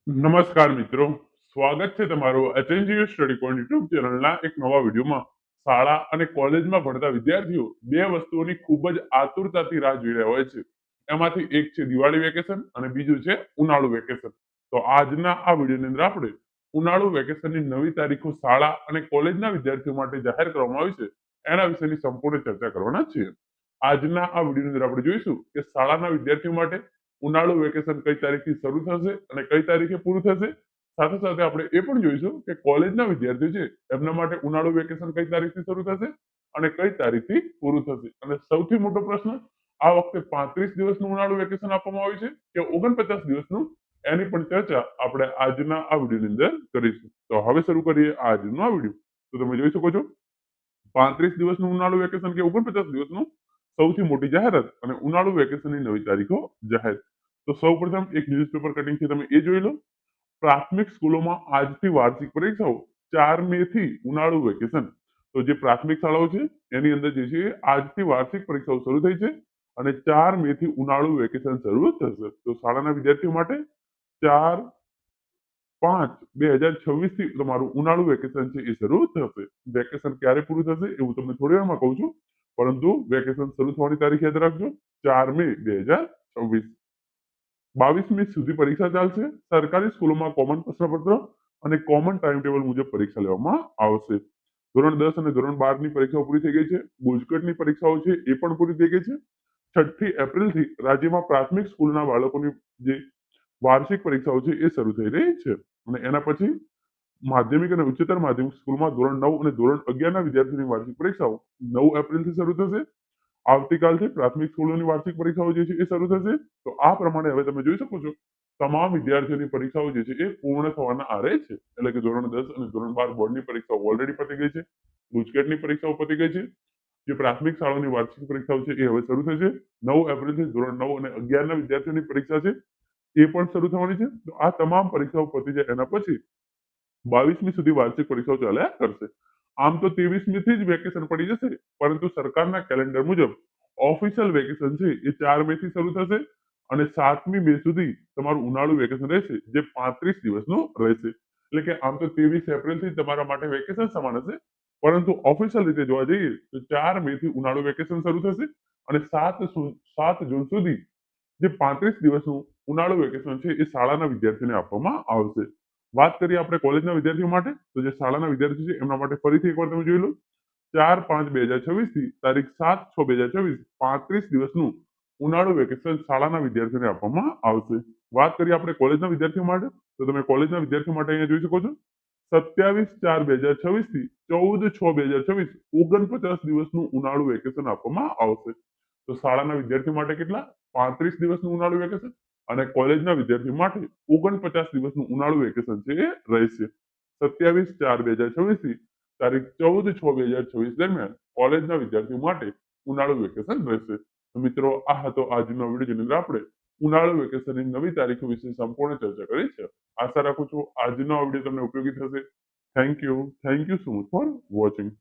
નમસ્કાર મિત્રો, સ્વાગત છે તમારું એચએનજીયુ સ્ટડી પોઈન્ટ યુટ્યુબ ચેનલના એક નવા વિડીયોમાં. શાળા અને કોલેજમાં ભણતા વિદ્યાર્થીઓ બે વસ્તુઓની ખૂબ જ આતુરતાથી રાહ જોઈ રહ્યા હોય છે. એમાંથી એક છે દિવાળી વેકેશન અને બીજું છે ઉનાળુ વેકેશન. તો આજના આ વિડીયોની અંદર આપણે ઉનાળુ વેકેશનની નવી તારીખો શાળા અને કોલેજના વિદ્યાર્થીઓ માટે જાહેર કરવામાં આવી છે એના વિશેની સંપૂર્ણ ચર્ચા કરવાના છીએ. આજના આ વિડીયોની અંદર આપણે જોઈશું કે શાળાના વિદ્યાર્થીઓ માટે ઉનાળુ વેકેશન કઈ તારીખથી શરૂ થશે અને કઈ તારીખે પૂરું થશે. સાથે સાથે આપણે એ પણ જોઈશું કે કોલેજના વિદ્યાર્થીઓ છે એમના માટે ઉનાળુ વેકેશન કઈ તારીખથી શરૂ થશે અને કઈ તારીખથી પૂરું થશે. અને સૌથી મોટો પ્રશ્ન, આ વખતે 35 દિવસનું ઉનાળુ વેકેશન આપવામાં આવ્યું છે કે 49 દિવસનું, એની પણ ચર્ચા આપણે આજના આ વિડીયોની અંદર કરીશું. તો હવે શરૂ કરીએ આજનો આ વિડીયો. તો તમે જોઈ શકો છો 35 દિવસનું ઉનાળુ વેકેશન કે 49 દિવસનું, સૌથી મોટી જાહેરાત અને ઉનાળુ વેકેશનની નવી તારીખો જાહેર. તો સૌપ્રથમ એક ન્યૂઝપેપર કટિંગ છે, તમે એ જોઈ લો. પ્રાથમિક સ્કૂલોમાં આજથી વાર્ષિક પરીક્ષાઓ, 4 મે થી ઉનાળુ વેકેશન. તો જે પ્રાથમિક શાળાઓ છે એની અંદર જે છે આજથી વાર્ષિક પરીક્ષાઓ શરૂ થઈ છે અને 4 મે થી ઉનાળુ વેકેશન શરૂ થશે. તો શાળાના વિદ્યાર્થીઓ માટે 4/5/2026 થી તમારું ઉનાળુ વેકેશન છે એ શરૂ થશે. વેકેશન ક્યારે પૂરું થશે એવું તમને થોડી વારમાં કહું છું, પરંતુ વેકેશન શરૂ થવાની તારીખ યાદ રાખજો, 4 મે 2026. 22મી સુધી પરીક્ષા ચાલશે. સરકારી સ્કૂલોમાં કોમન પ્રશ્નપત્ર અને કોમન ટાઈમ ટેબલ મુજબ પરીક્ષા લેવામાં આવશે. ધોરણ 10 અને ધોરણ 12 ની પરીક્ષાઓ પૂરી થઈ ગઈ છે. ગુજકેટની પરીક્ષાઓ છે એ પણ પૂરી થઈ ગઈ છે. 6ઠી એપ્રિલથી રાજ્યમાં પ્રાથમિક સ્કૂલના બાળકોની જે વાર્ષિક પરીક્ષાઓ છે એ શરૂ થઈ રહી છે. અને એના પછી માધ્યમિક અને ઉચ્ચતર માધ્યમિક સ્કૂલમાં ધોરણ 9 અને ધોરણ 11ના વિદ્યાર્થીઓની વાર્ષિક પરીક્ષાઓ 9 એપ્રિલથી શરૂ થશે. આવતીકાલથી પ્રાથમિક સ્કૂલોની વાર્ષિક પરીક્ષાઓ જે છે એ શરૂ થશે. તો આ પ્રમાણે હવે તમે જોઈ શકો છો તમામ વિદ્યાર્થીઓની પરીક્ષાઓ જે છે એ પૂર્ણ થવાના આરે છે. એટલે કે ધોરણ 10 અને ધોરણ 12 બોર્ડની પરીક્ષાઓ ઓલરેડી પતી ગઈ છે. ગુજકેટની પરીક્ષાઓ પતી ગઈ છે. જે પ્રાથમિક શાળાઓની વાર્ષિક પરીક્ષાઓ છે એ હવે શરૂ થશે. 9 એપ્રિલથી ધોરણ 9 અને 11ના વિદ્યાર્થીઓની પરીક્ષા છે એ પણ શરૂ થવાની છે. તો આ તમામ પરીક્ષાઓ પતી જાય એના પછી 22મી સુધી વાર્ષિક પરીક્ષાઓ ચાલ્યા કરશે. આમ તો 23મી થી જ વેકેશન પડી જશે, પરંતુ સરકારના કેલેન્ડર મુજબ ઓફિશિયલ વેકેશન છે એ 4 મે થી શરૂ થશે અને 7મી મે સુધી તમારું ઉનાળુ વેકેશન રહેશે, જે 35 દિવસનું રહેશે. એટલે કે આમ તો 23 એપ્રિલથી તમારા માટે વેકેશન સમાન હશે, પરંતુ ઓફિશિયલ રીતે જોવા જઈએ તો 4 મે થી ઉનાળુ વેકેશન શરૂ થશે અને 7 જૂન સુધી જે 35 દિવસનું ઉનાળુ વેકેશન છે એ શાળાના વિદ્યાર્થીઓને આપવામાં આવશે. વાત કરીએ આપણે કોલેજના વિદ્યાર્થીઓ માટે, તો જે શાળાના વિદ્યાર્થીઓ છે એમના માટે ફરીથી એકવાર તમે જોઈ લો. 4/5/2026 થી તારીખ 7/6/2026 35 દિવસનું ઉનાળુ વેકેશન શાળાના વિદ્યાર્થીઓને આપવામાં આવશે. વાત કરીએ આપણે કોલેજના વિદ્યાર્થીઓ માટે, તો તમે કોલેજના વિદ્યાર્થીઓ માટે અહીંયા જોઈ શકો છો 27/4/2026 થી 14/6/2026 49 દિવસનું ઉનાળુ વેકેશન આપવામાં આવશે. તો શાળાના વિદ્યાર્થીઓ માટે કેટલા? 35 દિવસનું ઉનાળુ વેકેશન અને કોલેજના વિદ્યાર્થીઓ માટે 49 દિવસનું ઉનાળુ વેકેશન છે એ રહેશે. 27/4/2026 થી તારીખ 14/6/2026 દરમિયાન કોલેજના વિદ્યાર્થીઓ માટે ઉનાળુ વેકેશન રહેશે. તો મિત્રો, આ હતો આજનો વિડીયો, જેની અંદર આપણે ઉનાળુ વેકેશનની નવી તારીખો વિશે સંપૂર્ણ ચર્ચા કરી છે. આશા રાખું છું આજનો આ વિડીયો તમને ઉપયોગી થશે. Thank you so much for watching.